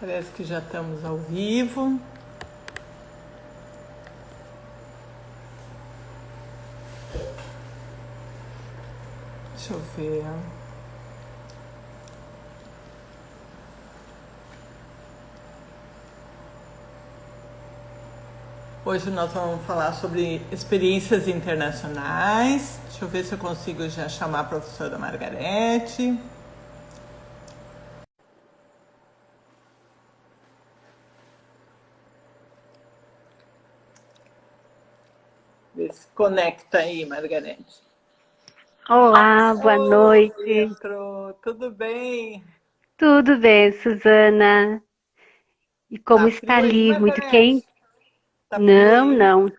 Parece que já estamos ao vivo. Deixa eu ver. Hoje nós vamos falar sobre experiências internacionais. Deixa eu ver se eu consigo já chamar a professora Margarete. Vê se conecta aí, Margarete. Olá, boa Oi, noite. entrou. Tudo bem? Tudo bem, Suzana? E como Tá está frio aí, ali? Muito Margarete? quente? Tá frio Não, aí? não,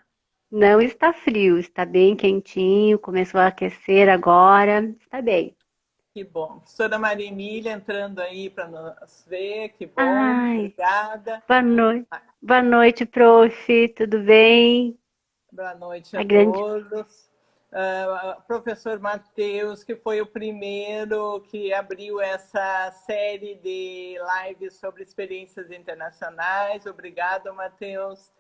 não está frio, está bem quentinho, começou a aquecer agora, está bem. Que bom. Professora Maria Emília entrando aí para nos ver. Que bom. Ai, Obrigada. boa noite, prof, tudo bem? Boa noite a A grande... todos. Professor Matheus, que foi o primeiro que abriu essa série de lives sobre experiências internacionais. Obrigado, Matheus.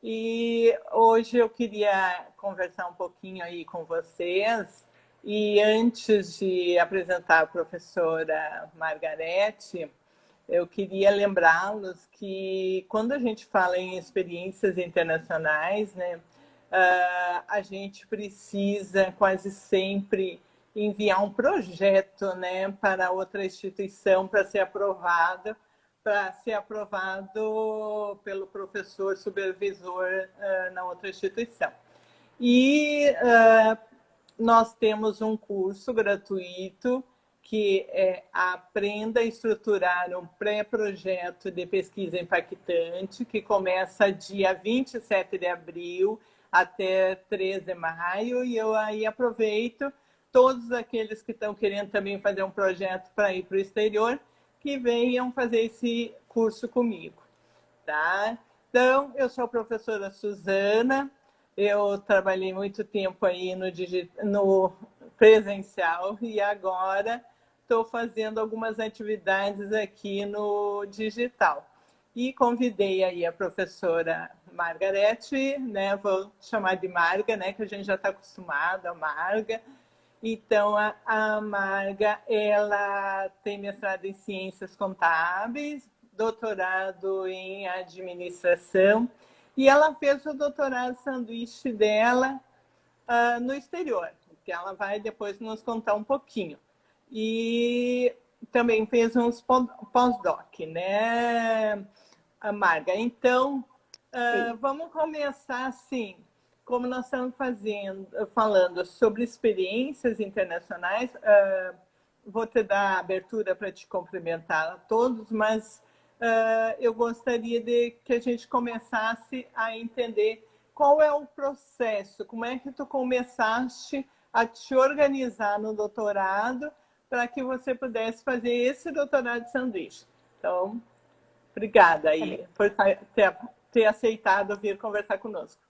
E hoje eu queria conversar um pouquinho aí com vocês. E antes de apresentar a professora Margarete, eu queria lembrá-los que quando a gente fala em experiências internacionais, né, a gente precisa quase sempre enviar um projeto, né, para outra instituição para ser aprovado pelo professor supervisor na outra instituição. E nós temos um curso gratuito que é Aprenda a Estruturar um Pré-Projeto de Pesquisa Impactante, que começa dia 27 de abril até 3 de maio, e eu aí aproveito todos aqueles que estão querendo também fazer um projeto para ir para o exterior, que venham fazer esse curso comigo, tá? Então, eu sou a professora Suzana, eu trabalhei muito tempo aí no presencial e agora estou fazendo algumas atividades aqui no digital. E convidei aí a professora Margarete, né? Vou chamar de Marga, né? Que a gente já está acostumado a Marga. Então, a Marga, ela tem mestrado em Ciências Contábeis, doutorado em Administração, e ela fez o doutorado sanduíche dela no exterior, que ela vai depois nos contar um pouquinho. E também fez uns pós-doc, né, Marga? Então, vamos começar assim, como nós estamos falando sobre experiências internacionais. Vou te dar a abertura para te cumprimentar a todos, mas eu gostaria de que a gente começasse a entender qual é o processo, como é que tu começaste a te organizar no doutorado para que você pudesse fazer esse doutorado de sanduíche. Então, obrigada Tá bem. aí por ter aceitado vir conversar conosco.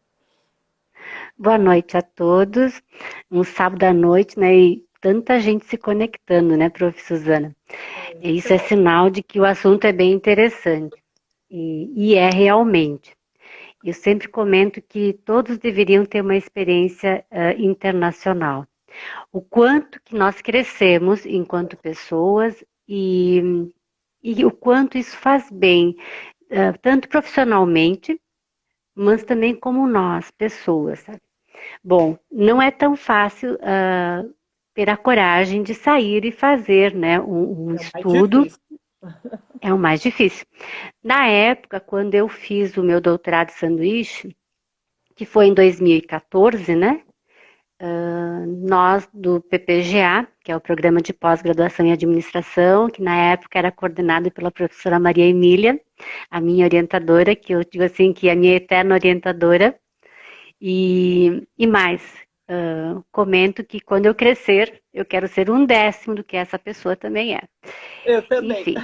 Boa noite a todos. Um sábado à noite, né? E tanta gente se conectando, né, prof. Suzana? É E isso isso é mesmo. sinal de que o assunto é bem interessante. E é realmente. Eu sempre comento que todos deveriam ter uma experiência internacional. O quanto que nós crescemos enquanto pessoas e o quanto isso faz bem, tanto profissionalmente, mas também como nós, pessoas, sabe? Bom, não é tão fácil ter a coragem de sair e fazer, né, um É o mais estudo, difícil. é o mais difícil. Na época, quando eu fiz o meu doutorado de sanduíche, que foi em 2014, né? Nós do PPGA, que é o Programa de Pós-Graduação em Administração, que na época era coordenado pela professora Maria Emília, a minha orientadora, que eu digo assim que é a minha eterna orientadora, e mais, comento que quando eu crescer, eu quero ser um décimo do que essa pessoa também é. Eu também. Enfim,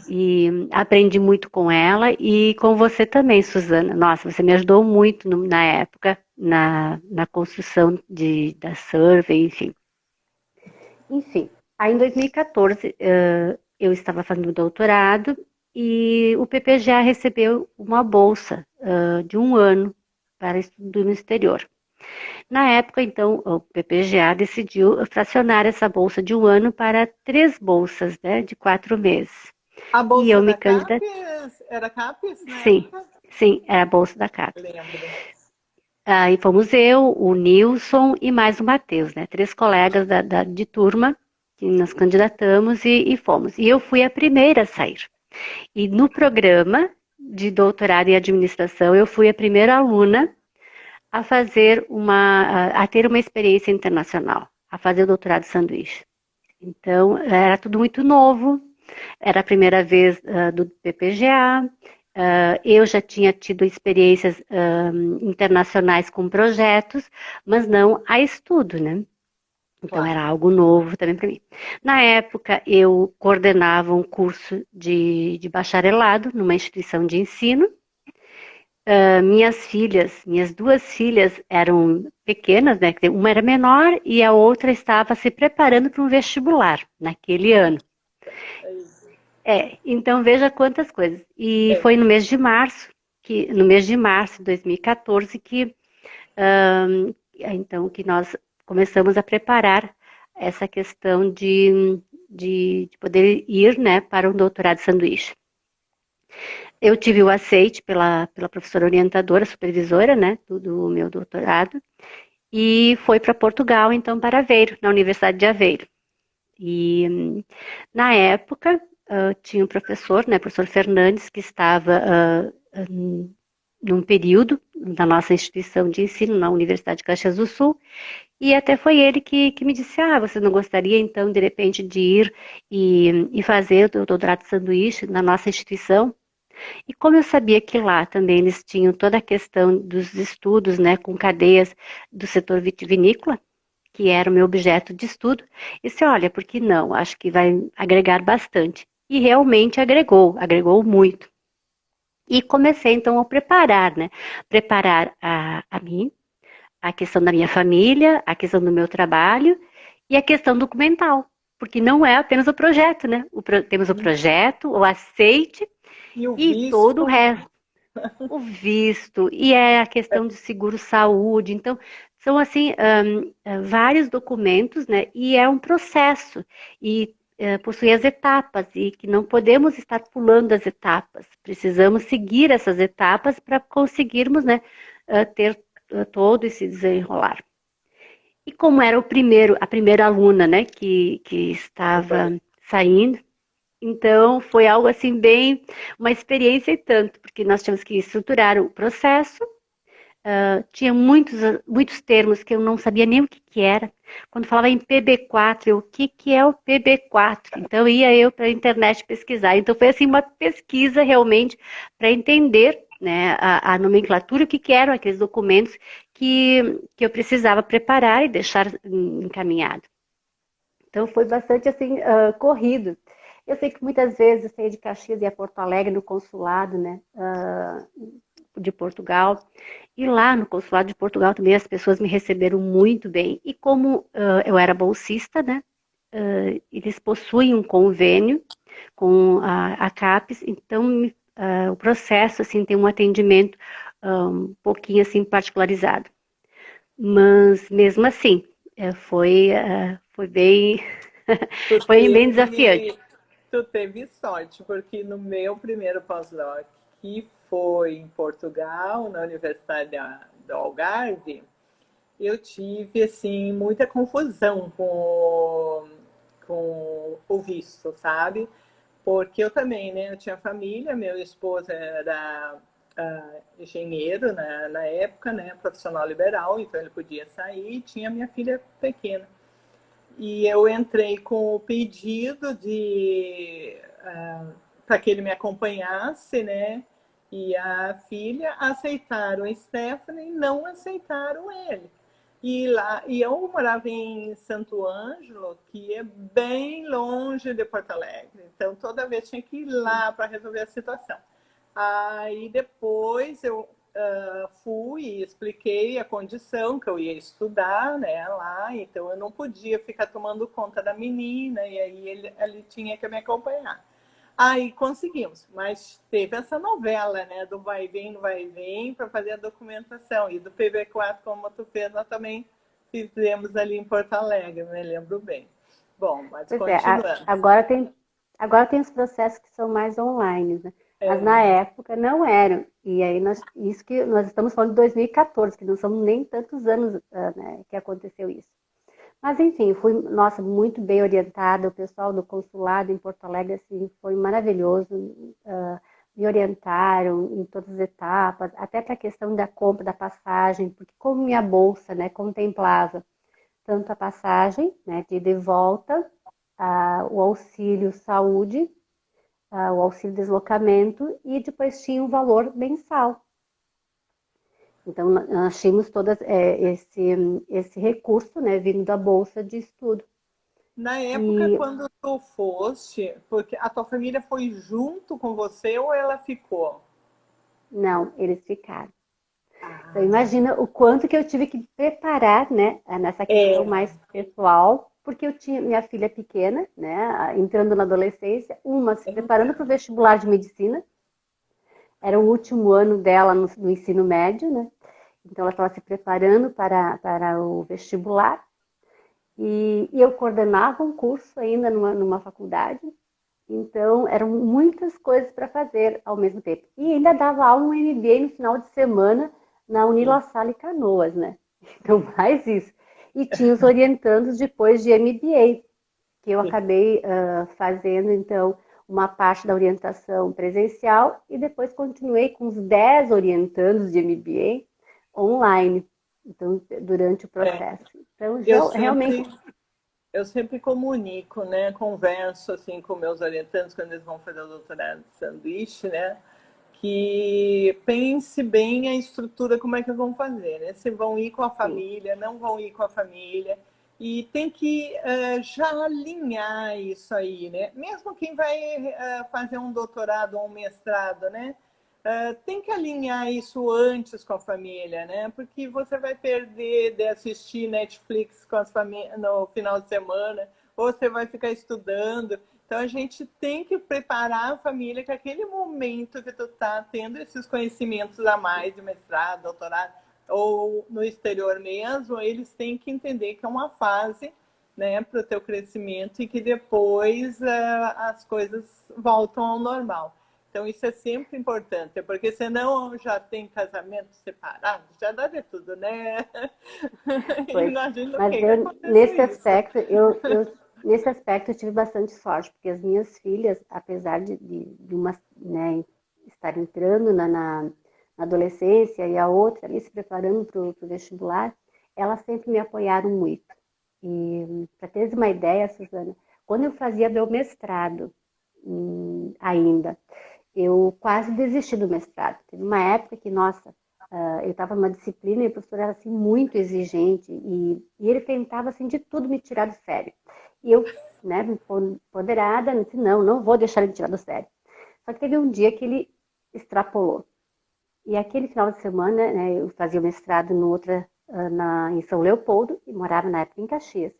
e aprendi muito com ela e com você também, Suzana. Nossa, você me ajudou muito na época, na construção da survey, enfim. Enfim, aí em 2014, eu estava fazendo doutorado e o PPGA recebeu uma bolsa de 1 ano para estudo no exterior. Na época, então, o PPGA decidiu fracionar essa bolsa de 1 ano para 3 bolsas, né, de 4 meses. A E bolsa eu me da candidatei. CAPES, era CAPES na Sim, época? sim, era a bolsa da CAPES. Lembro. Aí fomos eu, o Nilson e mais o Matheus, né? 3 colegas de turma que nos candidatamos e fomos. E eu fui a primeira a sair. E no programa de doutorado em administração, eu fui a primeira aluna a ter uma experiência internacional, a fazer o doutorado de sanduíche. Então, era tudo muito novo, era a primeira vez do PPGA, eu já tinha tido experiências internacionais com projetos, mas não a estudo, né? Então Claro. era algo novo também para mim. Na época, eu coordenava um curso de bacharelado numa instituição de ensino. Minhas 2 filhas eram pequenas, né? Uma era menor e a outra estava se preparando para um vestibular naquele ano. Então veja quantas coisas. E É. foi no mês de março de 2014 então que nós começamos a preparar essa questão de poder ir, né, para um doutorado de sanduíche. Eu tive o aceite pela professora orientadora, supervisora, né, do meu doutorado, e foi para Portugal, então, para Aveiro, na Universidade de Aveiro. E na época tinha um professor, né, professor Fernandes, que estava num período na nossa instituição de ensino, na Universidade de Caxias do Sul, e até foi ele que me disse, você não gostaria então de repente de ir e fazer o doutorado de sanduíche na nossa instituição? E como eu sabia que lá também eles tinham toda a questão dos estudos, né, com cadeias do setor vitivinícola, que era o meu objeto de estudo, e disse, olha, por que não? Acho que vai agregar bastante. E realmente agregou muito. E comecei então a preparar, né? Preparar a mim, a questão da minha família, a questão do meu trabalho e a questão documental. Porque não é apenas o projeto, né? Temos o projeto, o aceite E o e todo o visto? resto. O visto, e é a questão de seguro-saúde. Então, são assim, vários documentos, né? E é um processo. E possui as etapas, e que não podemos estar pulando as etapas. Precisamos seguir essas etapas para conseguirmos, né, ter todo esse desenrolar. E como era a primeira aluna, né, que estava saindo, então, foi algo assim bem, uma experiência e tanto, porque nós tínhamos que estruturar o processo, tinha muitos termos que eu não sabia nem o que era. Quando falava em PB4, o que é o PB4? Então, ia para a internet pesquisar. Então, foi assim uma pesquisa realmente para entender, né, a nomenclatura, o que eram aqueles documentos que eu precisava preparar e deixar encaminhado. Então, foi bastante assim, corrido. Eu sei que muitas vezes eu saía de Caxias e ia a Porto Alegre, no consulado, né, de Portugal. E lá no consulado de Portugal também as pessoas me receberam muito bem. E como eu era bolsista, né, eles possuem um convênio com a CAPES, então o processo assim tem um atendimento um pouquinho assim particularizado. Mas mesmo assim, foi bem, Tu foi bem desafiante. tu teve sorte, porque no meu primeiro pós-doc, que foi em Portugal, na Universidade do Algarve, eu tive assim muita confusão com o visto, sabe? Porque eu também, né? Eu tinha família, meu esposo era engenheiro na época, né? Profissional liberal, então ele podia sair, e tinha minha filha pequena. E eu entrei com o pedido de para que ele me acompanhasse, né? E a filha aceitaram a Stephanie e não aceitaram ele. E eu morava em Santo Ângelo, que é bem longe de Porto Alegre. Então toda vez tinha que ir lá para resolver a situação. Aí depois fui e expliquei a condição que eu ia estudar, né, lá, então eu não podia ficar tomando conta da menina, e aí ele tinha que me acompanhar. Aí conseguimos, mas teve essa novela, né, do vai e vem, para fazer a documentação, e do PB4, como tu fez, nós também fizemos ali em Porto Alegre, me lembro bem. Bom, mas Pois é, continuando. agora tem os processos que são mais online, né? Mas na É, época não eram. E aí isso que nós estamos falando de 2014, que não são nem tantos anos, né, que aconteceu isso. Mas enfim, fui, nossa, muito bem orientada. O pessoal do consulado em Porto Alegre assim, foi maravilhoso. Me orientaram em todas as etapas, até para a questão da compra da passagem, porque como minha bolsa, né, contemplava tanto a passagem, né, de ida e volta, o auxílio saúde, o auxílio deslocamento e depois tinha um valor mensal. Então, nós tínhamos todo esse recurso, né, vindo da bolsa de estudo. na época, E quando tu foste, porque a tua família foi junto com você ou ela ficou? não, eles ficaram. Então, Ah, imagina o quanto que eu tive que preparar, né, nessa questão é. mais pessoal, porque eu tinha minha filha pequena, né, entrando na adolescência, uma se preparando para o vestibular de medicina, era o último ano dela no ensino médio, né? Então ela estava se preparando para o vestibular e eu coordenava um curso ainda numa faculdade. Então eram muitas coisas para fazer ao mesmo tempo. E ainda dava aula no MBA no final de semana na Unila Salle Canoas, né? Então mais isso. E tinha os orientandos depois de MBA, que eu acabei fazendo, então, uma parte da orientação presencial e depois continuei com os 10 orientandos de MBA online, então, durante o processo. Então, Eu realmente, sempre, eu sempre comunico, né? Converso assim com meus orientantes quando eles vão fazer o doutorado de sanduíche, né? Que pense bem a estrutura, como é que vão fazer, né? Se vão ir com a sim, família, não vão ir com a família. E tem que já alinhar isso aí, né? Mesmo quem vai fazer um doutorado ou um mestrado, né? Tem que alinhar isso antes com a família, né? Porque você vai perder de assistir Netflix com as no final de semana, ou você vai ficar estudando. Então a gente tem que preparar a família que aquele momento que tu está tendo esses conhecimentos a mais de mestrado, doutorado, ou no exterior mesmo, eles têm que entender que é uma fase, né, para o teu crescimento e que depois as coisas voltam ao normal. Então, isso é sempre importante, porque senão já tem casamento separado, já dá de tudo, né? pois. Imagina o Mas que acontece nesse isso. aspecto, nesse aspecto eu tive bastante sorte, porque as minhas filhas, apesar de uma, né, estar entrando na adolescência e a outra ali se preparando para o vestibular, elas sempre me apoiaram muito. E para teres uma ideia, Suzana, quando eu fazia meu mestrado ainda, eu quase desisti do mestrado. Teve uma época que, nossa, eu estava numa disciplina e o professor era assim, muito exigente e ele tentava assim, de tudo me tirar do sério. E eu, né, empoderada, disse, não vou deixar ele me tirar do sério. Só que teve um dia que ele extrapolou. E aquele final de semana, né, eu fazia o mestrado no outra, em São Leopoldo e morava na época em Caxias.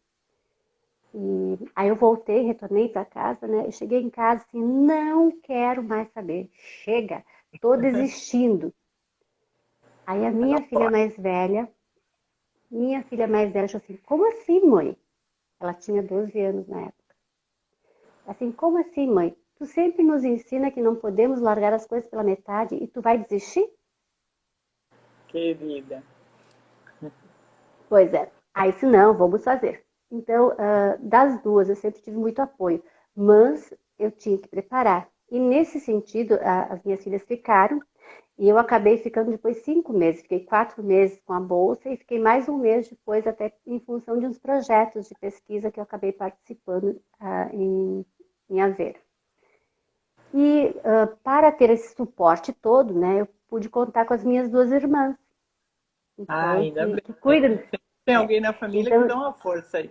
E aí eu voltei, retornei para casa, né? Eu cheguei em casa assim, não quero mais saber. Chega, tô desistindo. Aí a Não pode. minha filha mais velha, achou assim, como assim, mãe? Ela tinha 12 anos na época. Assim, como assim, mãe? Tu sempre nos ensina que não podemos largar as coisas pela metade e tu vai desistir? Querida. Pois é. Aí, se não, vamos fazer. Então, das duas, eu sempre tive muito apoio, mas eu tinha que preparar. E nesse sentido, as minhas filhas ficaram, e eu acabei ficando depois 5 meses. Fiquei 4 meses com a bolsa e fiquei mais um mês depois, até em função de uns projetos de pesquisa que eu acabei participando em Aveiro. E para ter esse suporte todo, né, eu pude contar com as minhas duas irmãs, Ah, então, ainda que bem. cuidam. Tem É, alguém na família que então, dá uma força aí.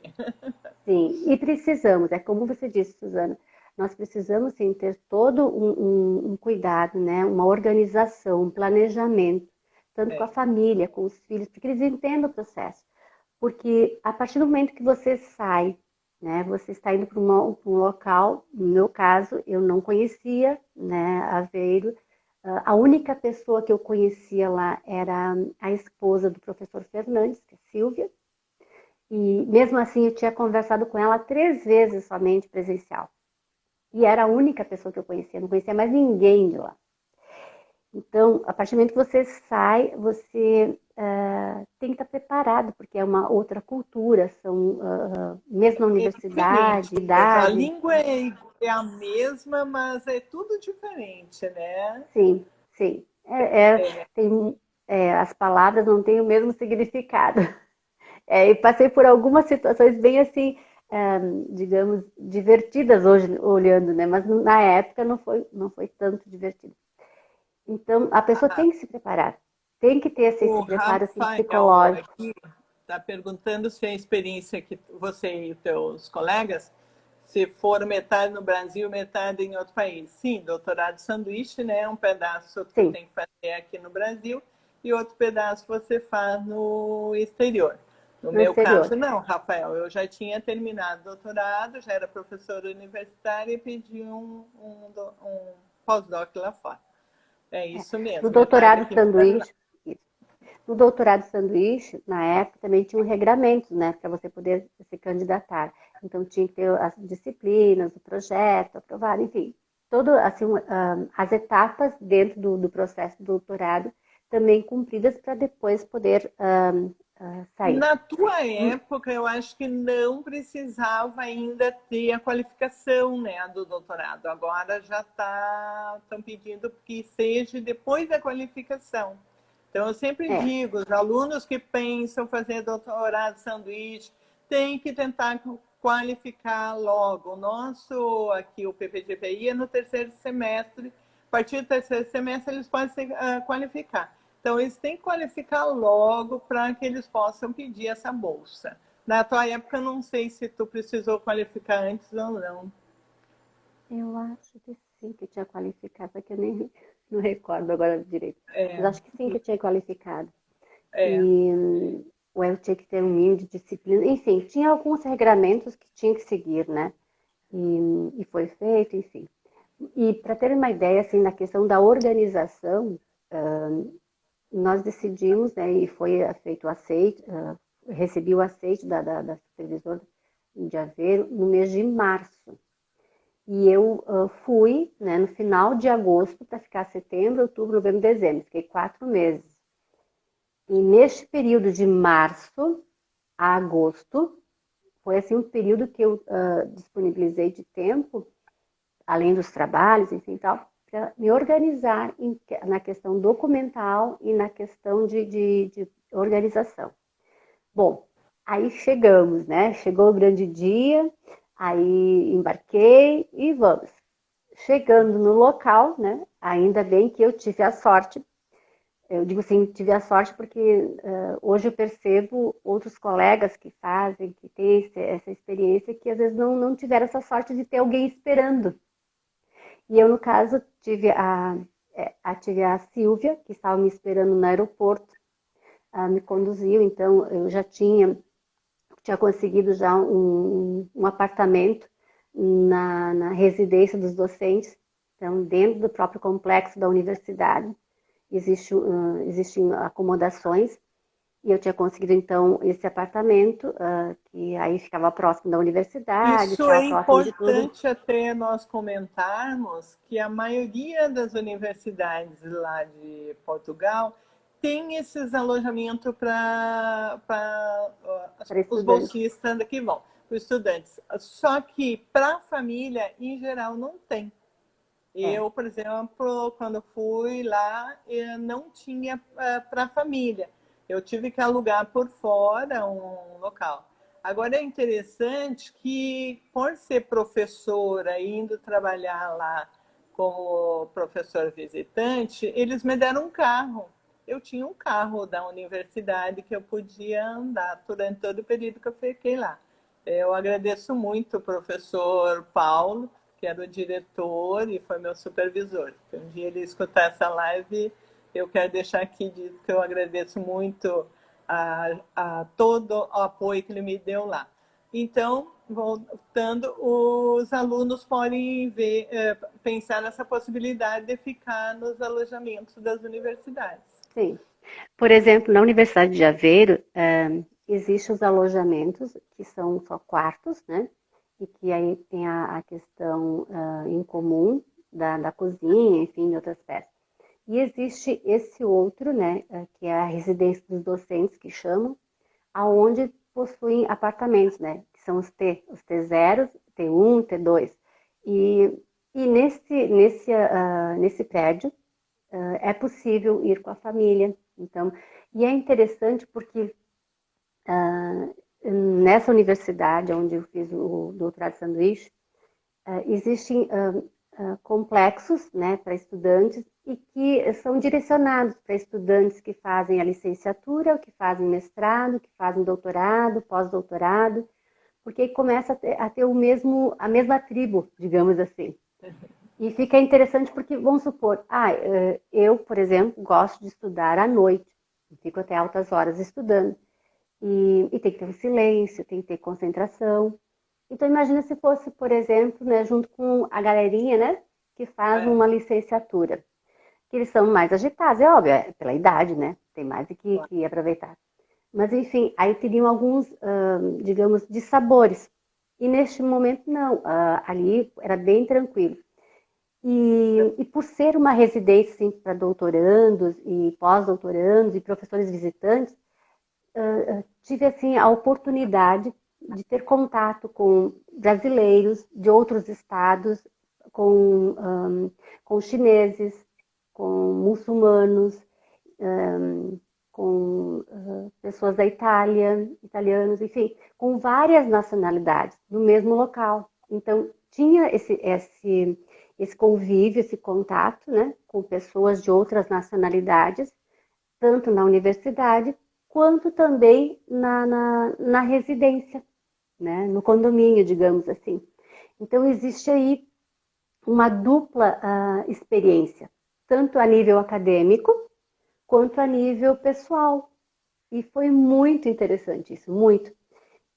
sim, e precisamos, é como você disse, Suzana, nós precisamos sim ter todo um cuidado, né, uma organização, um planejamento, tanto com a família, com os filhos, porque eles entendem o processo. Porque a partir do momento que você sai, né, você está indo para um local, no meu caso, eu não conhecia, né, Aveiro. A única pessoa que eu conhecia lá era a esposa do professor Fernandes, que é Silvia, e mesmo assim eu tinha conversado com ela 3 vezes somente presencial. E era a única pessoa que eu conhecia, não conhecia mais ninguém de lá. Então, a partir do momento que você sai, você tem que estar preparado, porque é uma outra cultura, são mesmo na É diferente. universidade, A idade. língua é a mesma, mas é tudo diferente, né? Sim, sim. Tem, as palavras não têm o mesmo significado. E passei por algumas situações bem assim, digamos, divertidas hoje, olhando, né? Mas na época não foi tanto divertido. Então, a pessoa tem que se preparar, tem que ter esse O preparo assim, Rafael psicológico. aqui está perguntando se a experiência que você e os teus colegas, se for metade no Brasil, metade em outro país. Sim, doutorado sanduíche, né? Um pedaço tu Sim, tem que fazer aqui no Brasil e outro pedaço você faz no exterior. No no meu exterior. caso, não, Rafael. Eu já tinha terminado o doutorado, já era professora universitária e pedi um pós-doc lá fora. É É. isso No mesmo, metade doutorado aqui, metade lá. sanduíche, isso. No doutorado sanduíche, na época, também tinha um regramento, né, para você poder se candidatar. Então, tinha que ter as disciplinas, o projeto aprovado, enfim, todo, assim, as etapas dentro do processo do doutorado também cumpridas para depois poder sair. Na tua época, eu acho que não precisava ainda ter a qualificação, né, do doutorado. Agora já estão pedindo que seja depois da qualificação. Então, eu sempre É, digo, os alunos que pensam fazer doutorado sanduíche têm que tentar qualificar logo. O nosso, aqui, o PPGPI, é no terceiro semestre. A partir do terceiro semestre, eles podem se qualificar. Então, eles têm que qualificar logo para que eles possam pedir essa bolsa. Na tua época, eu não sei se tu precisou qualificar antes ou não. eu acho que sim, que tinha qualificado, só que eu nem não recordo agora direito. Mas É, acho que sim que tinha qualificado. é. E ou eu tinha que ter um mínimo de disciplina. Enfim, tinha alguns regramentos que tinha que seguir, né? E foi feito, enfim. E para ter uma ideia, assim, na questão da organização, nós decidimos, né, e foi feito o aceite, recebi o aceite da supervisora de Aveiro no mês de março. E eu fui, né, no final de agosto para ficar setembro, outubro, novembro, dezembro. Fiquei 4 meses. E neste período de março a agosto, foi assim um período que eu disponibilizei de tempo, além dos trabalhos, enfim, tal, para me organizar na questão documental e na questão de organização. Bom, aí chegamos, né? Chegou o grande dia, aí embarquei e vamos. Chegando no local, né? Ainda bem que eu tive a sorte. Eu digo assim, tive a sorte porque hoje eu percebo outros colegas que fazem, que têm essa experiência, que às vezes não tiveram essa sorte de ter alguém esperando. E eu, no caso, tive a Silvia, que estava me esperando no aeroporto, me conduziu, então eu já tinha conseguido já um apartamento na residência dos docentes, então dentro do próprio complexo da universidade existem acomodações e eu tinha conseguido então esse apartamento que aí ficava próximo da universidade, Isso é ficava próximo de tudo. importante até nós comentarmos que a maioria das universidades lá de Portugal tem esses alojamentos para Para os estudante. bolsistas que vão, para os estudantes. Só que para a família, em geral, não tem. É, Eu, por exemplo, quando fui lá, eu não tinha para a família. Eu tive que alugar por fora um local. Agora é interessante que, por ser professora, indo trabalhar lá como professor visitante, eles me deram um carro. Eu tinha um carro da universidade que eu podia andar durante todo o período que eu fiquei lá. Eu agradeço muito o professor Paulo, que era o diretor e foi meu supervisor. Se um dia ele escutar essa live, eu quero deixar aqui dito que eu agradeço muito a todo o apoio que ele me deu lá. Então, voltando, os alunos podem ver, pensar nessa possibilidade de ficar nos alojamentos das universidades. Sim. Por exemplo, na Universidade de Aveiro, existem os alojamentos que são só quartos, né? E que aí tem a questão em comum da cozinha, enfim, de outras peças. E existe esse outro, né, que é a residência dos docentes, que chamam, aonde possuem apartamentos, né, que são os T0, T1, T2. E nesse prédio é possível ir com a família. Então, e é interessante porque nessa universidade onde eu fiz o doutorado de sanduíche, existem complexos, né, para estudantes e que são direcionados para estudantes que fazem a licenciatura, que fazem mestrado, que fazem doutorado, pós-doutorado, porque aí começa a ter a mesma tribo, digamos assim. E fica interessante porque, vamos supor, eu, por exemplo, gosto de estudar à noite, fico até altas horas estudando, e tem que ter um silêncio, tem que ter concentração. Então, imagina se fosse, por exemplo, né, junto com a galerinha, né, que faz uma licenciatura, que eles são mais agitados, é óbvio, é pela idade, né, tem mais que aproveitar. Mas, enfim, aí teriam alguns, digamos, dissabores. E neste momento, não, ali era bem tranquilo. E por ser uma residência assim, para doutorandos e pós-doutorandos e professores visitantes, tive assim a oportunidade de ter contato com brasileiros de outros estados, com chineses, com muçulmanos, com pessoas da Itália, italianos, enfim, com várias nacionalidades no mesmo local. Então, tinha esse convívio, esse contato, né, com pessoas de outras nacionalidades, tanto na universidade, quanto também na residência, né, no condomínio, digamos assim. Então, existe aí uma dupla experiência, tanto a nível acadêmico, quanto a nível pessoal. E foi muito interessante isso, muito.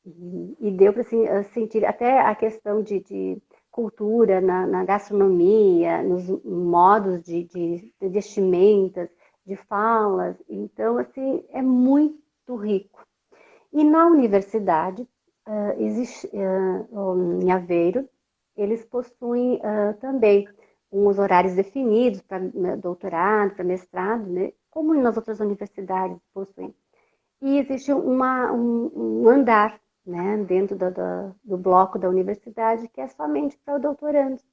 E deu para assim, sentir até a questão de cultura na gastronomia, nos modos de vestimentas, de falas. Então, assim, é muito rico. E na universidade, existe, em Aveiro, eles possuem também uns horários definidos para doutorado, para mestrado, né? Como nas outras universidades possuem. E existe um andar, né, dentro do bloco da universidade que é somente para doutorandos.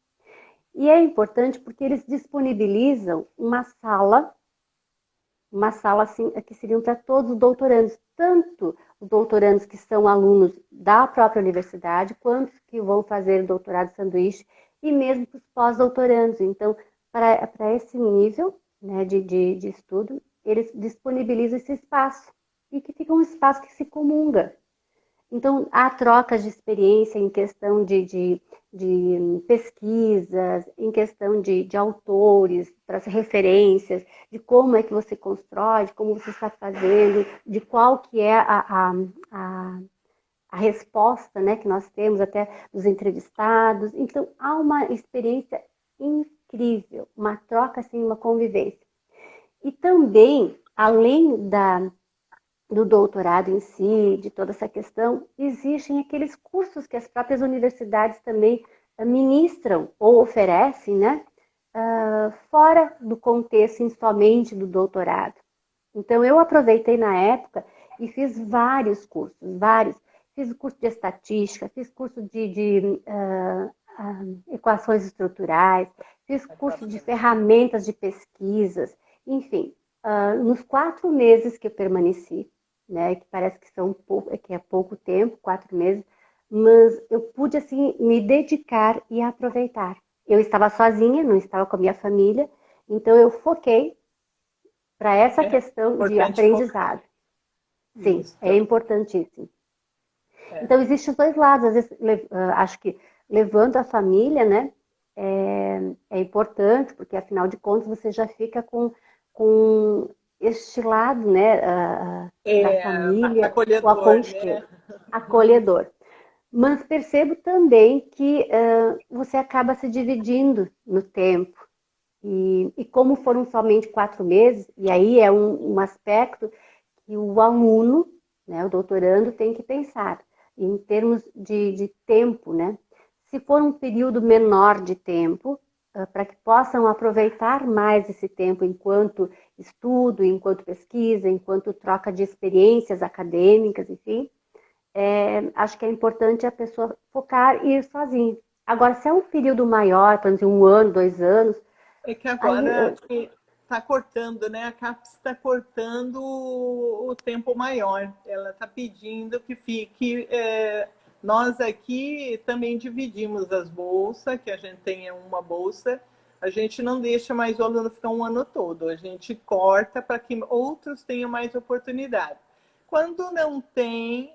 E é importante porque eles disponibilizam uma sala assim, que seriam para todos os doutorandos, tanto os doutorandos que são alunos da própria universidade, quanto que vão fazer doutorado de sanduíche, e mesmo para os pós-doutorandos. Então, para esse nível, né, de estudo, eles disponibilizam esse espaço, e que fica um espaço que se comunga. Então, há trocas de experiência em questão de pesquisas, em questão de autores, para as referências, de como é que você constrói, de como você está fazendo, de qual que é a resposta, né, que nós temos até dos entrevistados. Então, há uma experiência incrível, uma troca, assim, uma convivência. E também, além do doutorado em si, de toda essa questão, existem aqueles cursos que as próprias universidades também ministram ou oferecem, né, fora do contexto somente do doutorado. Então, eu aproveitei na época e fiz vários cursos, vários. Fiz curso de estatística, fiz curso de equações estruturais, fiz curso de ferramentas de pesquisas, enfim. Nos 4 meses que eu permaneci, né, que parece que que é pouco tempo, 4 meses, mas eu pude assim me dedicar e aproveitar. Eu estava sozinha, não estava com a minha família, então eu foquei para essa questão de aprendizado. Sim, isso. É importantíssimo. Então existem os dois lados. Às vezes, acho que levando a família, né, é importante, porque afinal de contas você já fica com com este lado, né, da família, o acolhedor, né? acolhedor. Mas percebo também que você acaba se dividindo no tempo. E como foram somente 4 meses, e aí é um aspecto que o aluno, né, o doutorando, tem que pensar em termos de tempo, né? Se for um período menor de tempo, para que possam aproveitar mais esse tempo enquanto estudo, enquanto pesquisa, enquanto troca de experiências acadêmicas, enfim, acho que é importante a pessoa focar e ir sozinha. Agora, se é um período maior, por exemplo, 1 ano, 2 anos, É que aí agora está cortando, né? A CAPES está cortando o tempo maior. Ela está pedindo que fique. Nós aqui também dividimos as bolsas, que a gente tenha uma bolsa. A gente não deixa mais o aluno ficar um ano todo. A gente corta para que outros tenham mais oportunidade. Quando não tem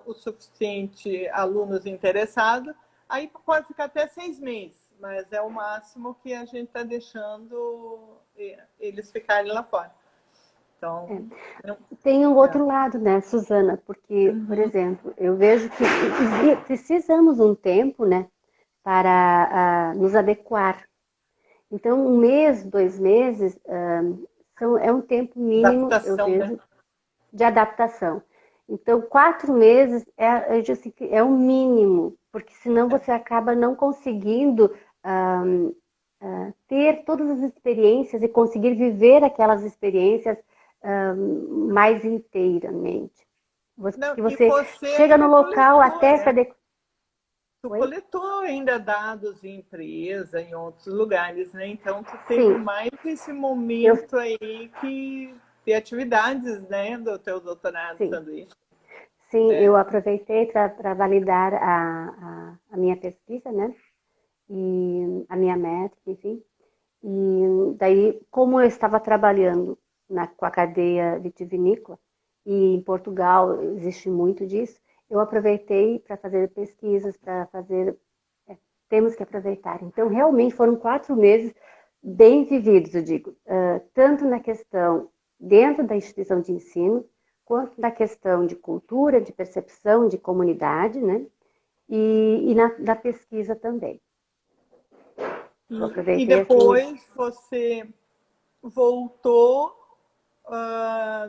o suficiente alunos interessados, aí pode ficar até 6 meses, mas é o máximo que a gente está deixando eles ficarem lá fora. Então, tem um outro lado, né, Suzana? Porque, por exemplo, eu vejo que precisamos um tempo, né, para nos adequar. Então, 1 mês, 2 meses, é um tempo mínimo, eu adaptação, né? vejo, de adaptação. Então, 4 meses eu digo assim, que é o mínimo, porque senão você acaba não conseguindo ter todas as experiências e conseguir viver aquelas experiências mais inteiramente. Não, Porque e você você chega no ainda local coletou, até se né? adequar. Tu coletou ainda dados em empresa, em outros lugares, né? Então, tu teve Sim, mais esse eu, momento aí de atividades, né? Do teu doutorado sim, sanduíche, sim, né? eu aproveitei para validar a minha pesquisa, né? E a minha métrica, enfim. E daí, como eu estava trabalhando com a cadeia vitivinícola, e em Portugal existe muito disso, eu aproveitei para fazer pesquisas, para fazer. Temos que aproveitar. Então, realmente foram 4 meses bem vividos, eu digo, tanto na questão dentro da instituição de ensino, quanto na questão de cultura, de percepção, de comunidade, né? E na pesquisa também. Eu E aproveitei assim. depois você voltou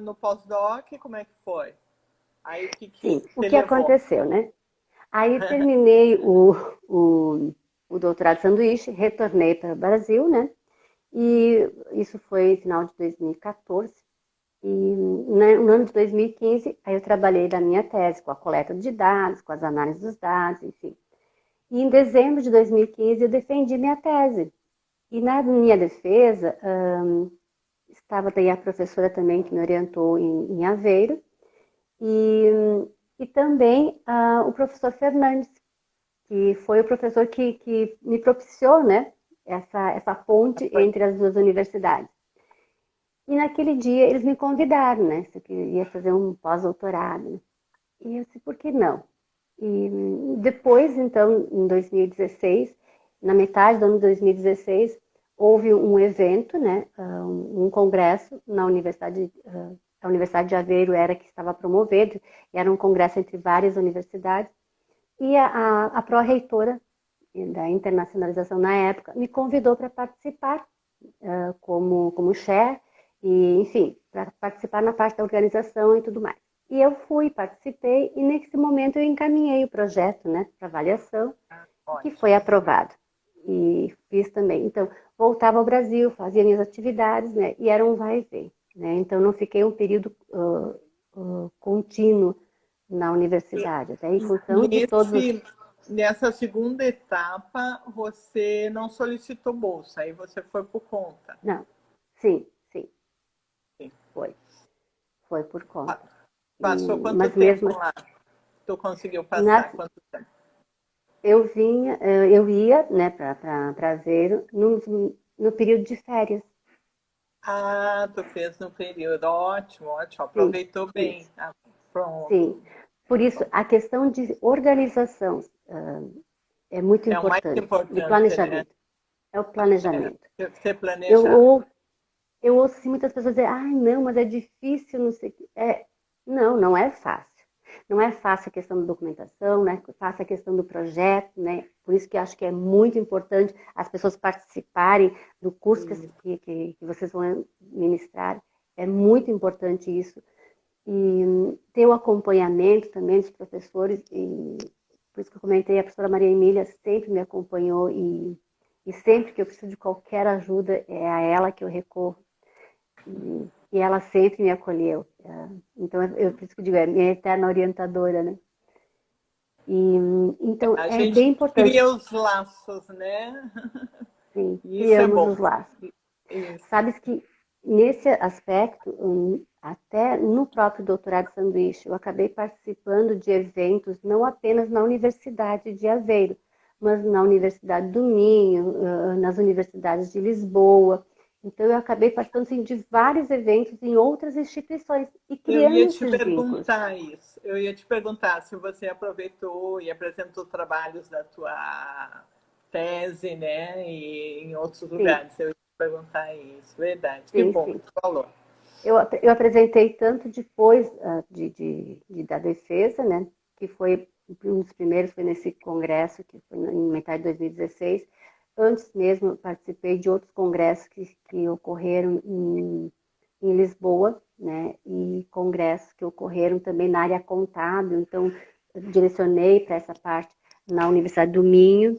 no pós-doc, como é que foi? Aí o que Sim, o te que levou? aconteceu, né? Aí terminei o doutorado de sanduíche, retornei para o Brasil, né? E isso foi no final de 2014. E no ano de 2015, aí eu trabalhei na minha tese, com a coleta de dados, com as análises dos dados, enfim. E em dezembro de 2015, eu defendi minha tese. E na minha defesa, estava daí a professora também que me orientou em Aveiro, e, e também o professor Fernandes, que foi o professor que me propiciou, né, essa ponte entre as duas universidades. E naquele dia eles me convidaram, né, se eu queria fazer um pós-doutorado. Né? E eu disse, por que não? E depois, então, em 2016, na metade do ano de 2016, houve um evento, né, um congresso na Universidade, a Universidade de Aveiro era que estava promovendo, era um congresso entre várias universidades, e a pró-reitora da internacionalização na época me convidou para participar como chair, e, enfim, para participar na parte da organização e tudo mais. E eu fui, participei, e nesse momento eu encaminhei o projeto, né, para avaliação, que Ótimo. foi aprovado. E fiz também. Então, voltava ao Brasil, fazia minhas atividades, né, e era um vai e vem. Né? Então, não fiquei um período contínuo na universidade, até em função de todos os. Nessa segunda etapa, você não solicitou bolsa, aí você foi por conta. Não, sim, sim, Sim. foi. Foi por conta. Passou quanto Mas tempo mesmo lá? Tu conseguiu nas, passar quanto tempo? eu ia, né, para ver no período de férias. Ah, tu fez no período. Ótimo, ótimo. Sim, Aproveitou bem. isso, Ah, pronto. sim. Por isso, a questão de organização é muito É o mais importante, de importante, né? planejamento. É o planejamento. Você Eu, planejar. ou, eu ouço assim, muitas pessoas dizer, ai, não, mas é difícil, não sei o quê. Não, não é fácil. Não é fácil a questão da documentação, né? Fácil a questão do projeto, né? Por isso que eu acho que é muito importante as pessoas participarem do curso que vocês vão ministrar. É muito importante isso. E ter o acompanhamento também dos professores, e por isso que eu comentei, a professora Maria Emília sempre me acompanhou e sempre que eu preciso de qualquer ajuda, é a ela que eu recorro. E ela sempre me acolheu. Então, por isso que eu digo, é minha eterna orientadora, né? E, então, A é gente bem importante. cria os laços, né? Sim, Isso é criamos bom. os laços. Isso. Sabes que, nesse aspecto, até no próprio doutorado de sanduíche, eu acabei participando de eventos, não apenas na Universidade de Aveiro, mas na Universidade do Minho, nas universidades de Lisboa. Então, eu acabei participando assim, de vários eventos em outras instituições e Eu ia criando te esses vínculos. perguntar isso. Eu ia te perguntar se você aproveitou e apresentou trabalhos da tua tese, né? E em outros Sim, lugares. Eu ia te perguntar isso. Verdade. Que sim, bom que sim. tu falou. Eu apresentei tanto depois da defesa, né, que foi um dos primeiros, foi nesse congresso, que foi em metade de 2016. Antes mesmo, eu participei de outros congressos que ocorreram em Lisboa, né, e congressos que ocorreram também na área contábil. Então, eu direcionei para essa parte na Universidade do Minho,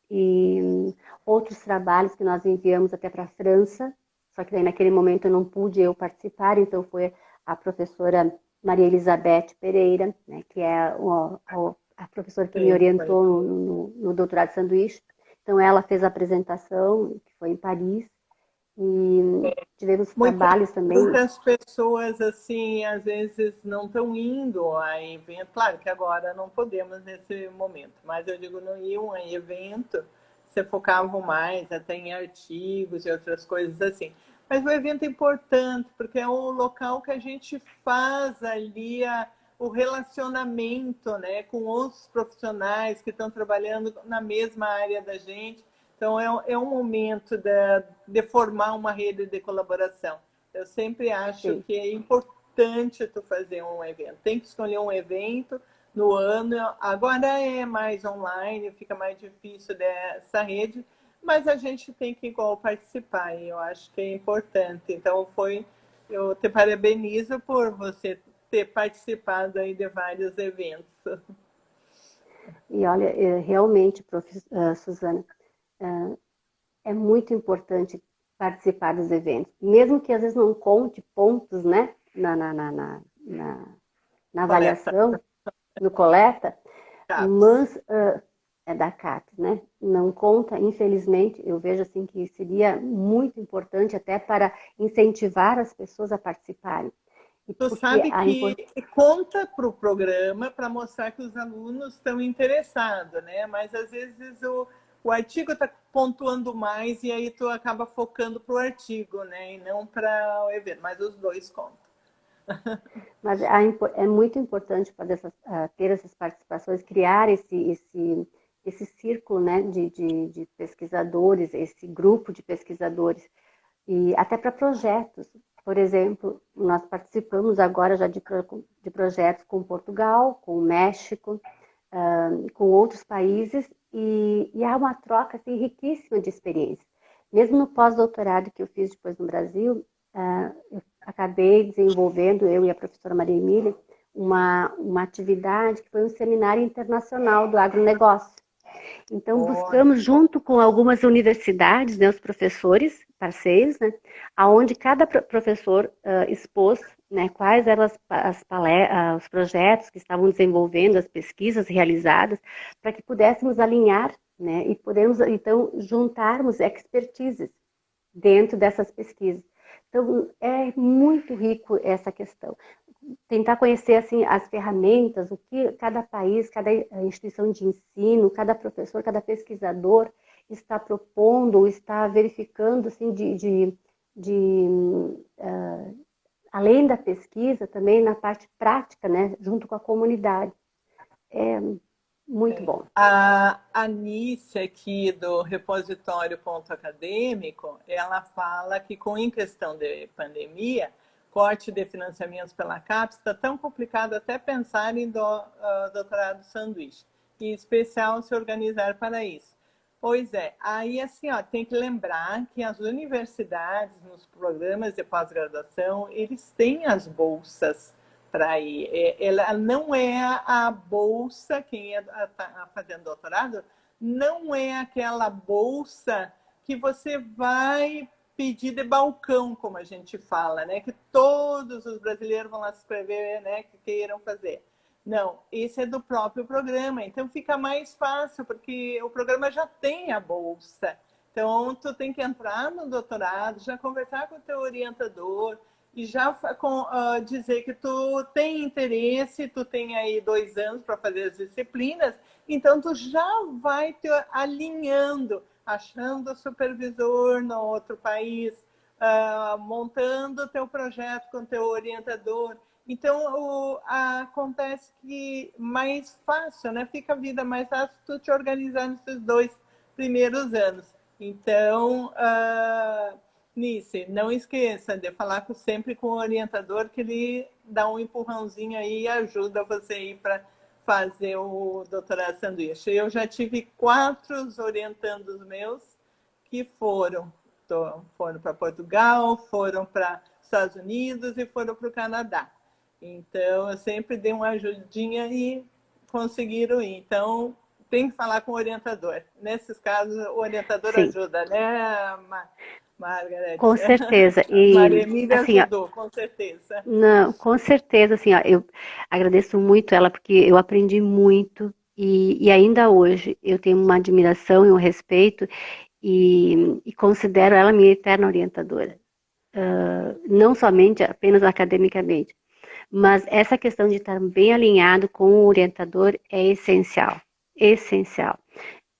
e outros trabalhos que nós enviamos até para a França, só que daí naquele momento eu não pude eu participar, então foi a professora Maria Elizabeth Pereira, né, que é a professora que me Sim, foi. orientou no doutorado de sanduíche. Então ela fez a apresentação, que foi em Paris, e tivemos Muita, trabalhos também. muitas pessoas, assim, às vezes não estão indo a evento. Claro que agora não podemos nesse momento, mas eu digo, não iam a evento, se focavam mais até em artigos e outras coisas assim. Mas o evento é importante, porque é o local que a gente faz ali o relacionamento, né, com outros profissionais que estão trabalhando na mesma área da gente. Então, é um momento de formar uma rede de colaboração. Eu sempre acho Sim. que é importante tu fazer um evento. Tem que escolher um evento no ano. Agora é mais online, fica mais difícil dessa rede, mas a gente tem que igual participar, e eu acho que é importante. Então, eu te parabenizo por você ter participado aí de vários eventos. E olha, realmente, Suzana, é muito importante participar dos eventos, mesmo que às vezes não conte pontos, né, na Coleta. avaliação, no coleta, CAPS. mas é da CAPES, né? Não conta, infelizmente, eu vejo assim que seria muito importante até para incentivar as pessoas a participarem. E Tu porque sabe que conta para o programa para mostrar que os alunos estão interessados, né? Mas às vezes o artigo está pontuando mais e aí tu acaba focando para o artigo, né? E não para o evento. Mas os dois contam. Mas é muito importante ter essas participações, criar esse círculo, né, de pesquisadores, esse grupo de pesquisadores, e até para projetos. Por exemplo, nós participamos agora já de projetos com Portugal, com o México, com outros países, e há uma troca assim, riquíssima de experiências. Mesmo no pós-doutorado que eu fiz depois no Brasil, eu acabei desenvolvendo, eu e a professora Maria Emília, uma atividade que foi um seminário internacional do agronegócio. Então, Oh, buscamos, junto com algumas universidades, né, os professores, parceiros, né, onde cada professor expôs, né, quais eram os projetos que estavam desenvolvendo, as pesquisas realizadas, para que pudéssemos alinhar, né, e podermos, então, juntarmos expertises dentro dessas pesquisas. Então, é muito rico essa questão. Tentar conhecer assim as ferramentas, o que cada país, cada instituição de ensino, cada professor, cada pesquisador está propondo ou está verificando assim de além da pesquisa também na parte prática, né, junto com a comunidade. É Muito bom. A Anice aqui do repositório Ponto Acadêmico, ela fala que em questão de pandemia, corte de financiamentos pela CAPES, está tão complicado até pensar em doutorado sanduíche, em especial se organizar para isso. Pois é, aí assim, ó, tem que lembrar que as universidades, nos programas de pós-graduação, eles têm as bolsas para ir. Ela não é a bolsa, quem está fazendo doutorado, não é aquela bolsa que você vai pedir de balcão, como a gente fala, né? Que todos os brasileiros vão lá se inscrever, né? Que queiram fazer. Não, esse é do próprio programa, então fica mais fácil, porque o programa já tem a bolsa. Então, tu tem que entrar no doutorado, já conversar com o teu orientador e já dizer que tu tem interesse, tu tem aí 2 anos para fazer as disciplinas, então tu já vai te alinhando, achando supervisor no outro país, montando o teu projeto com o teu orientador. Então, acontece que mais fácil, né? Fica a vida mais fácil tu te organizar nesses 2 primeiros anos. Então, Nice, não esqueça de falar sempre com o orientador, que ele dá um empurrãozinho aí e ajuda você aí para fazer o doutorado sanduíche. Eu já tive 4 orientandos meus que foram para Portugal, foram para Estados Unidos e foram para o Canadá. Então, eu sempre dei uma ajudinha e conseguiram ir. Então, tem que falar com o orientador. Nesses casos, o orientador Sim. ajuda, né, Margareth? Com certeza. E, Maria Emília assim, ajudou, com certeza. não, com certeza, assim, ó, eu agradeço muito ela, porque eu aprendi muito e ainda hoje eu tenho uma admiração e um respeito e considero ela minha eterna orientadora. Não somente, apenas academicamente, mas essa questão de estar bem alinhado com o orientador é essencial, essencial.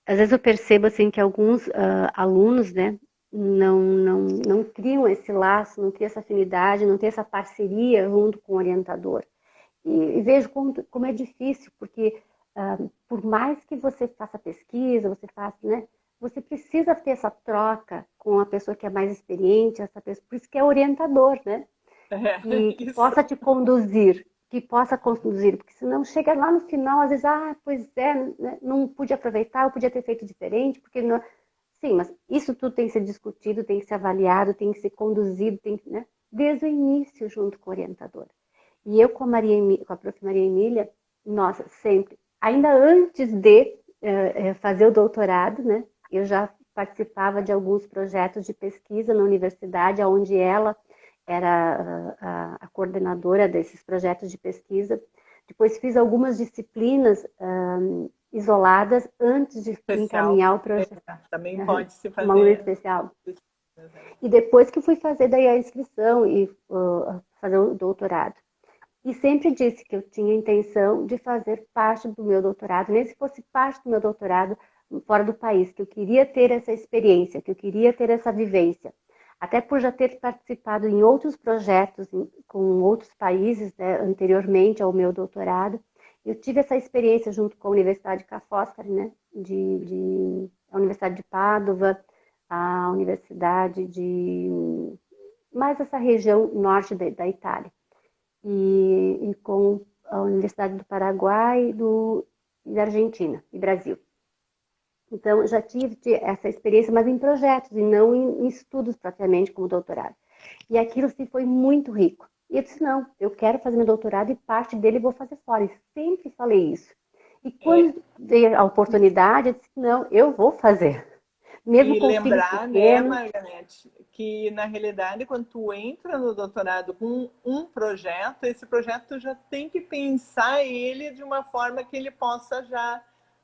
Às vezes eu percebo assim que alguns alunos, né, não criam esse laço, não criam essa afinidade, não tem essa parceria junto com o orientador. E vejo como é difícil, porque por mais que você faça pesquisa, você faça, né, você precisa ter essa troca com a pessoa que é mais experiente, essa pessoa, por isso que é orientador, né? Que possa te conduzir, porque senão chega lá no final, às vezes, pois é, né, não pude aproveitar, eu podia ter feito diferente, porque não... Sim, mas isso tudo tem que ser discutido, tem que ser avaliado, tem que ser conduzido, né, desde o início junto com o orientador. E eu com a prof. Maria Emília, nossa, sempre, ainda antes de fazer o doutorado, né, eu já participava de alguns projetos de pesquisa na universidade, onde ela era a coordenadora desses projetos de pesquisa. Depois fiz algumas disciplinas isoladas antes de encaminhar o projeto. Também pode se fazer. Uma aluna especial. E depois que fui fazer daí a inscrição e fazer o doutorado. E sempre disse que eu tinha intenção de fazer parte do meu doutorado, nem se fosse parte do meu doutorado fora do país, que eu queria ter essa experiência, que eu queria ter essa vivência. Até por já ter participado em outros projetos com outros países, né, anteriormente ao meu doutorado, eu tive essa experiência junto com a Universidade Ca' Foscari, né, a Universidade de Pádua, a Universidade de... mais essa região norte da Itália. E com a Universidade do Paraguai e da Argentina e Brasil. Então, já tive essa experiência, mas em projetos e não em estudos propriamente como doutorado. E aquilo sim foi muito rico. E eu disse, não, eu quero fazer meu doutorado e parte dele eu vou fazer fora. E sempre falei isso. E quando veio a oportunidade, eu disse, não, eu vou fazer. Mesmo com lembrar, filhos né, pequenos, Margareth, que na realidade, quando tu entra no doutorado com um projeto, esse projeto já tem que pensar ele de uma forma que ele possa já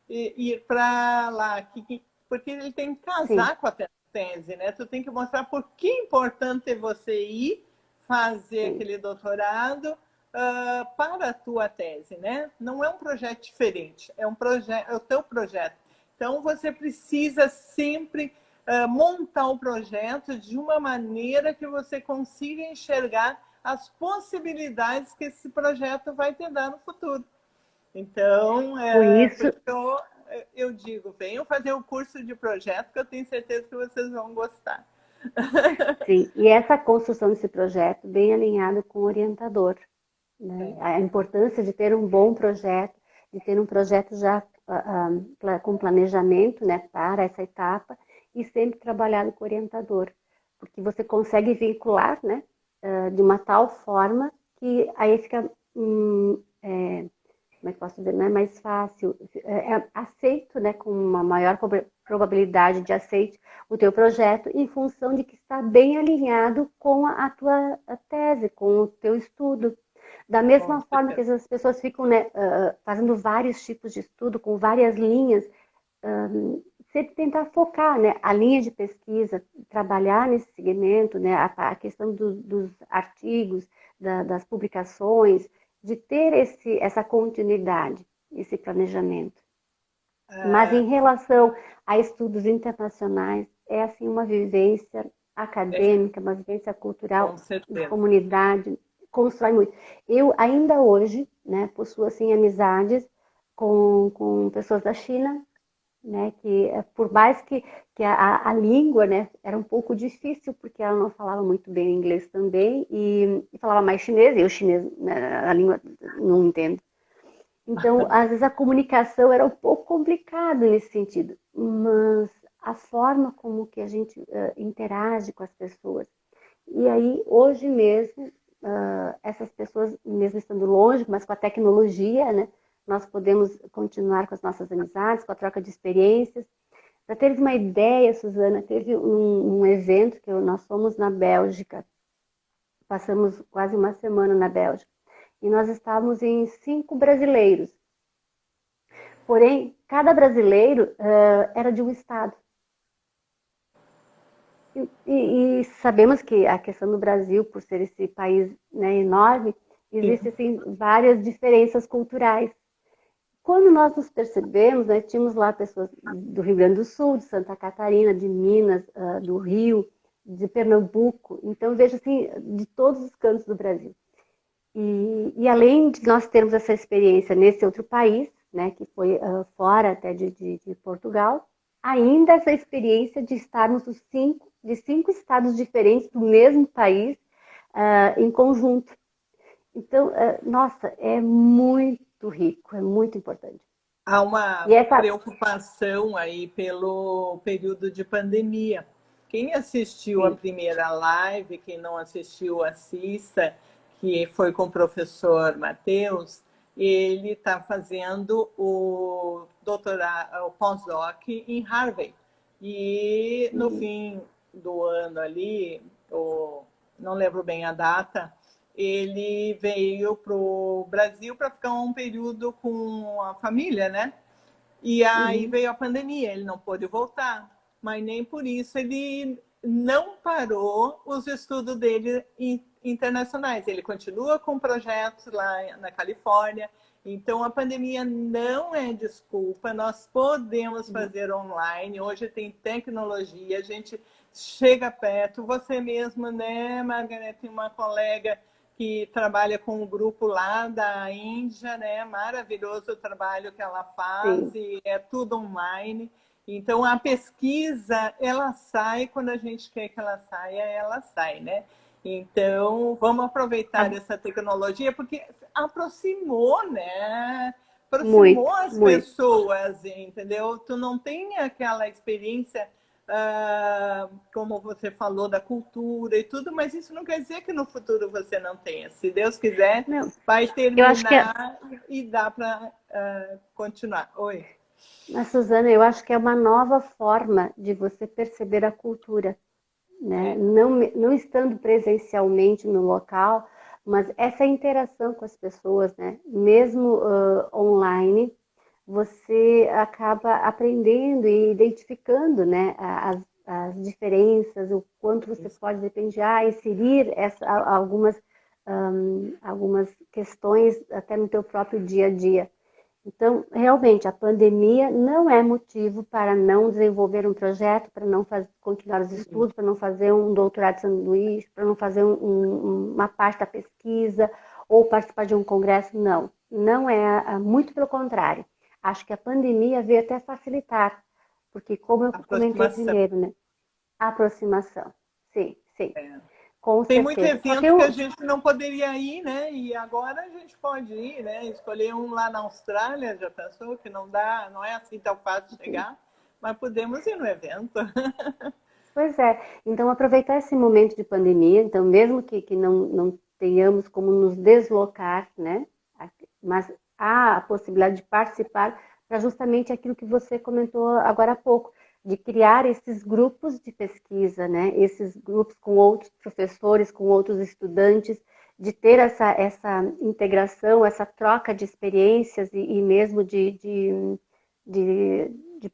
ir para lá, porque ele tem que casar sim, com a tese, né? Tu tem que mostrar por que é importante você ir fazer sim. aquele doutorado para a tua tese, né? Não é um projeto diferente, é o teu projeto. Então, você precisa sempre montar o projeto de uma maneira que você consiga enxergar as possibilidades que esse projeto vai te dar no futuro. Então, Por por isso, isso que eu digo, venham fazer o curso de projeto, que eu tenho certeza que vocês vão gostar. sim, e essa construção desse projeto bem alinhado com o orientador, né? Sim. A importância de ter um bom projeto, de ter um projeto já com planejamento, né, para essa etapa e sempre trabalhado com o orientador, porque você consegue vincular, né, de uma tal forma que aí fica como é que posso dizer, não é mais fácil, aceito, né, com uma maior probabilidade de aceite o teu projeto em função de que está bem alinhado com a tua tese, com o teu estudo. Da Com mesma forma que certeza. as pessoas ficam, né, fazendo vários tipos de estudo, com várias linhas, sempre tentar focar, né, a linha de pesquisa, trabalhar nesse segmento, né, a questão dos artigos, das publicações, de ter essa continuidade, esse planejamento. Mas É, em relação a estudos internacionais, é assim uma vivência é, acadêmica, uma vivência com cultural de certeza. comunidade, constrói muito. Eu ainda hoje, né, possuo assim amizades com pessoas da China, né, que por mais que a língua, né, era um pouco difícil porque ela não falava muito bem inglês também e falava mais chinês, e eu chinês, né, a língua não entendo. Então, às vezes a comunicação era um pouco complicada nesse sentido, mas a forma como que a gente interage com as pessoas. E aí, hoje mesmo, essas pessoas, mesmo estando longe, mas com a tecnologia, né, nós podemos continuar com as nossas amizades, com a troca de experiências. Para teres uma ideia, Suzana, teve um evento que nós fomos na Bélgica, passamos quase uma semana na Bélgica, e nós estávamos em 5 brasileiros. Porém, cada brasileiro era de um estado. E sabemos que a questão do Brasil, por ser esse país, né, enorme, existem Sim. assim, várias diferenças culturais. Quando nós nos percebemos, né, tínhamos lá pessoas do Rio Grande do Sul, de Santa Catarina, de Minas, do Rio, de Pernambuco. Então, vejo assim, de todos os cantos do Brasil. E além de nós termos essa experiência nesse outro país, né, que foi fora até de Portugal, ainda essa experiência de estarmos de 5 estados diferentes do mesmo país em conjunto. Então, nossa, é muito rico, é muito importante. Há uma E essa, preocupação aí pelo período de pandemia. Quem assistiu a sim, primeira live, quem não assistiu, assista, que foi com o professor Matheus, ele está fazendo o doutorado, o pós-doc em Harvard. E no fim do ano ali, não lembro bem a data, ele veio para o Brasil para ficar um período com a família, né? E aí uhum, veio a pandemia, ele não pôde voltar, mas nem por isso ele não parou os estudos dele internacionais. Ele continua com projetos lá na Califórnia. Então a pandemia não é desculpa, nós podemos não, fazer online. Hoje tem tecnologia, a gente chega perto. Você mesmo, né, Margareth, tem uma colega que trabalha com um grupo lá da Índia, né? Maravilhoso o trabalho que ela faz sim. e é tudo online. Então a pesquisa, ela sai quando a gente quer que ela saia, ela sai, né? Então vamos aproveitar Tá essa tecnologia porque aproximou, né? Aproximou muito, as muito. pessoas, entendeu? Tu não tem aquela experiência como você falou, da cultura e tudo, mas isso não quer dizer que no futuro você não tenha. Se Deus quiser, Não, vai eu acho que terminar e dá para continuar. Oi. mas, Suzana, eu acho que é uma nova forma de você perceber a cultura, né? É, Não estando presencialmente no local, mas essa interação com as pessoas, né? Mesmo online, você acaba aprendendo e identificando, né? As diferenças, o quanto você isso. pode, de repente, inserir algumas questões até no teu próprio dia a dia. Então, realmente, a pandemia não é motivo para não desenvolver um projeto, para não continuar os estudos, para não fazer um doutorado de sanduíche, para não fazer uma parte da pesquisa ou participar de um congresso, não. Não é, muito pelo contrário. Acho que a pandemia veio até facilitar, porque como eu comentei Aproximação. primeiro, né? A aproximação. Sim, sim, É. com Tem muito certeza. Só que evento que a eu, gente não poderia ir, né? E agora a gente pode ir, né? Escolher um lá na Austrália, já pensou que não dá, não é assim tão fácil chegar, mas podemos ir no evento. pois é, então aproveitar esse momento de pandemia, então mesmo que não tenhamos como nos deslocar, né? Mas há a possibilidade de participar para justamente aquilo que você comentou agora há pouco, de criar esses grupos de pesquisa, né? Esses grupos com outros professores, com outros estudantes, de ter essa integração, essa troca de experiências e mesmo de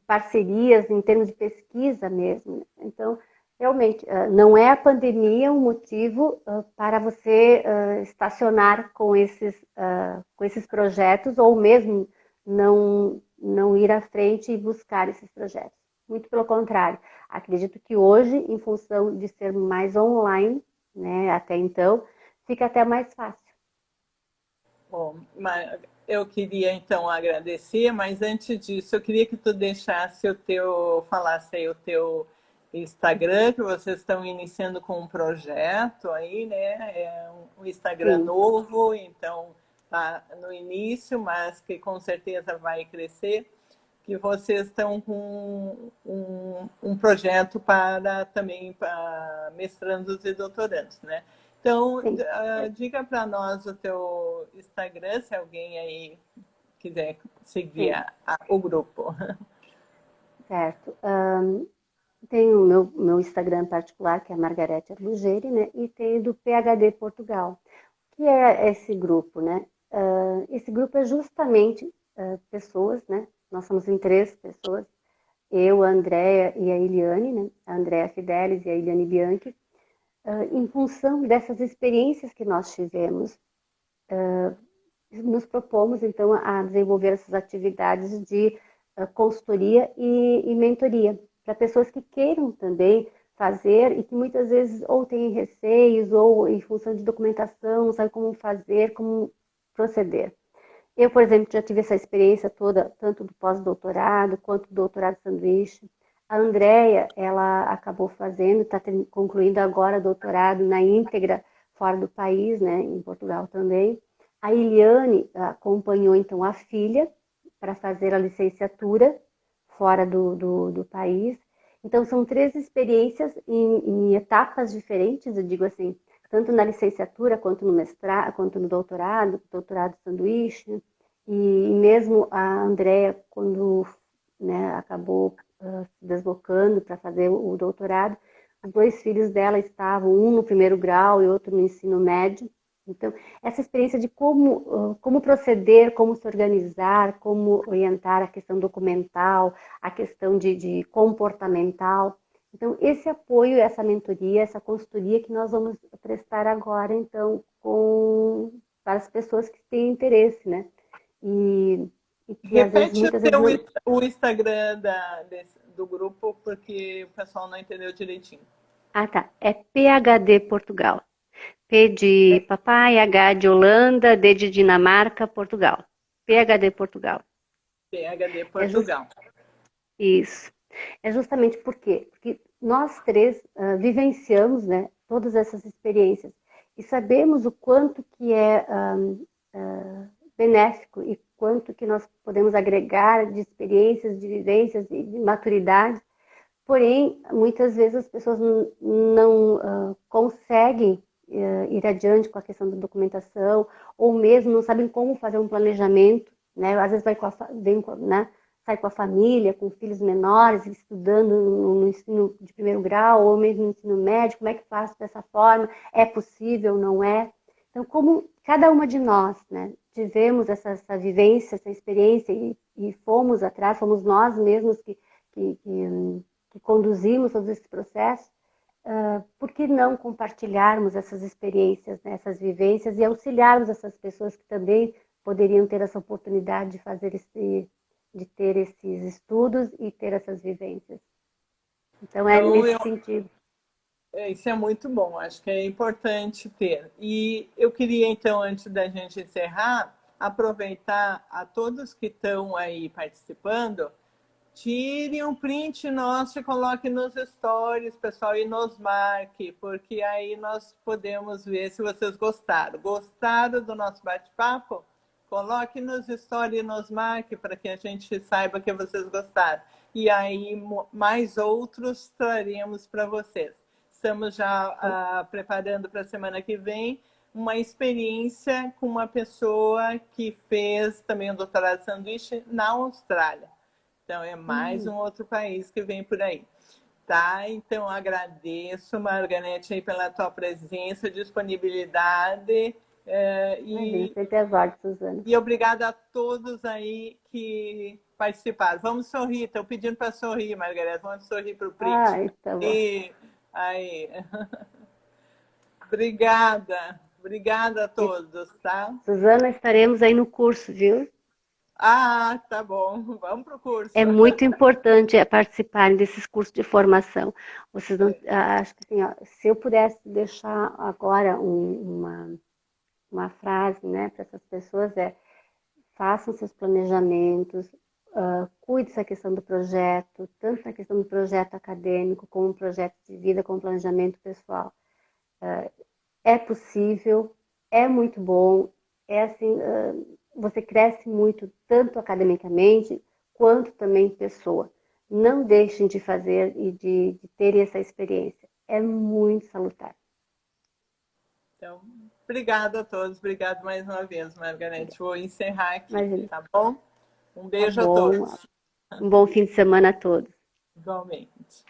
parcerias em termos de pesquisa mesmo. Então, realmente, não é a pandemia um motivo para você estacionar com esses projetos ou mesmo não ir à frente e buscar esses projetos. Muito pelo contrário. Acredito que hoje, em função de ser mais online, né, até então, fica até mais fácil. Bom, mas eu queria então agradecer, mas antes disso, eu queria que tu deixasse falasse aí o teu Instagram, que vocês estão iniciando com um projeto aí, né? É um Instagram Sim, novo, então tá no início, mas que com certeza vai crescer, que vocês estão com um projeto para também para mestrandos e doutorandos, né? Então, sim, diga para nós o teu Instagram, se alguém aí quiser seguir sim, o grupo. certo. Tem o meu Instagram particular, que é Margarete Arlugeri, né? E tem do PhD Portugal, que é esse grupo, né? Esse grupo é justamente pessoas, né? Nós somos em 3 pessoas, eu, a Andrea e a Eliane, né? A Andrea Fidelis e a Eliane Bianchi, em função dessas experiências que nós tivemos, nos propomos, então, a desenvolver essas atividades de consultoria e mentoria para pessoas que queiram também fazer e que muitas vezes ou têm receios ou em função de documentação, não sabe como fazer, como proceder. Eu, por exemplo, já tive essa experiência toda, tanto do pós-doutorado quanto do doutorado sanduíche. A Andrea, ela acabou fazendo, está concluindo agora doutorado na íntegra fora do país, né, em Portugal também. A Iliane acompanhou, então, a filha para fazer a licenciatura fora do país. Então, são 3 experiências em etapas diferentes, eu digo assim, tanto na licenciatura quanto no mestrado, quanto no doutorado sanduíche, e mesmo a Andrea, quando né, acabou se deslocando para fazer o doutorado, os 2 filhos dela estavam, um no primeiro grau e outro no ensino médio. Então, essa experiência de como proceder, como se organizar, como orientar a questão documental, a questão de comportamental. Então, esse apoio, essa mentoria, essa consultoria que nós vamos prestar agora, então, para as pessoas que têm interesse, né? E, e que às vezes, Repete muitas vezes não. o Instagram do grupo, porque o pessoal não entendeu direitinho. Ah, tá. É PhD Portugal. P de papai, H de Holanda, D de Dinamarca, Portugal. PhD Portugal. PhD É just... Portugal. Isso. É justamente por quê? Porque nós 3 vivenciamos, né, todas essas experiências e sabemos o quanto que é benéfico e quanto que nós podemos agregar de experiências, de vivências e de maturidade. Porém, muitas vezes as pessoas não conseguem ir adiante com a questão da documentação ou mesmo não sabem como fazer um planejamento, né? Às vezes né? Sai com a família, com filhos menores, estudando no ensino de primeiro grau ou mesmo no ensino médio, como é que faz dessa forma? É possível, não é? Então, como cada uma de nós, né, tivemos essa vivência, essa experiência e fomos atrás, fomos nós mesmos que conduzimos todo esse processo, por que não compartilharmos essas experiências, né, essas vivências e auxiliarmos essas pessoas que também poderiam ter essa oportunidade de de ter esses estudos e ter essas vivências. Então é Então, nesse sentido. isso é muito bom, acho que é importante ter. E eu queria, então, antes da gente encerrar, aproveitar a todos que estão aí participando, tire um print nosso e coloque nos stories, pessoal, e nos marque, porque aí nós podemos ver se vocês gostaram. Gostaram do nosso bate-papo? Coloque nos stories e nos marque para que a gente saiba que vocês gostaram. E aí mais outros traremos para vocês. Estamos já preparando para a semana que vem uma experiência com uma pessoa que fez também um doutorado de sanduíche na Austrália. Então, é mais um outro país que vem por aí. Tá? Então, agradeço, Margarete, aí, pela tua presença, disponibilidade. Sempre às ordens, Suzana. E obrigada a todos aí que participaram. Vamos sorrir, estão pedindo para sorrir, Margarete. Vamos sorrir para o print. Tá bom. Aí. Obrigada a todos, tá? Suzana, estaremos aí no curso, viu? Tá bom. Vamos para o curso. É muito importante participarem desses cursos de formação. Vocês não, acho que assim, ó, se eu pudesse deixar agora uma frase, né, para essas pessoas façam seus planejamentos, cuide dessa questão do projeto, tanto na questão do projeto acadêmico, como projeto de vida, como planejamento pessoal. É possível, é muito bom, assim, você cresce muito, tanto academicamente, quanto também pessoa. Não deixem de fazer e de ter essa experiência. É muito salutar. Então, obrigada a todos. Obrigado mais uma vez, Margarete. Vou encerrar aqui, tá bom? Um beijo a todos. Um bom fim de semana a todos. Igualmente.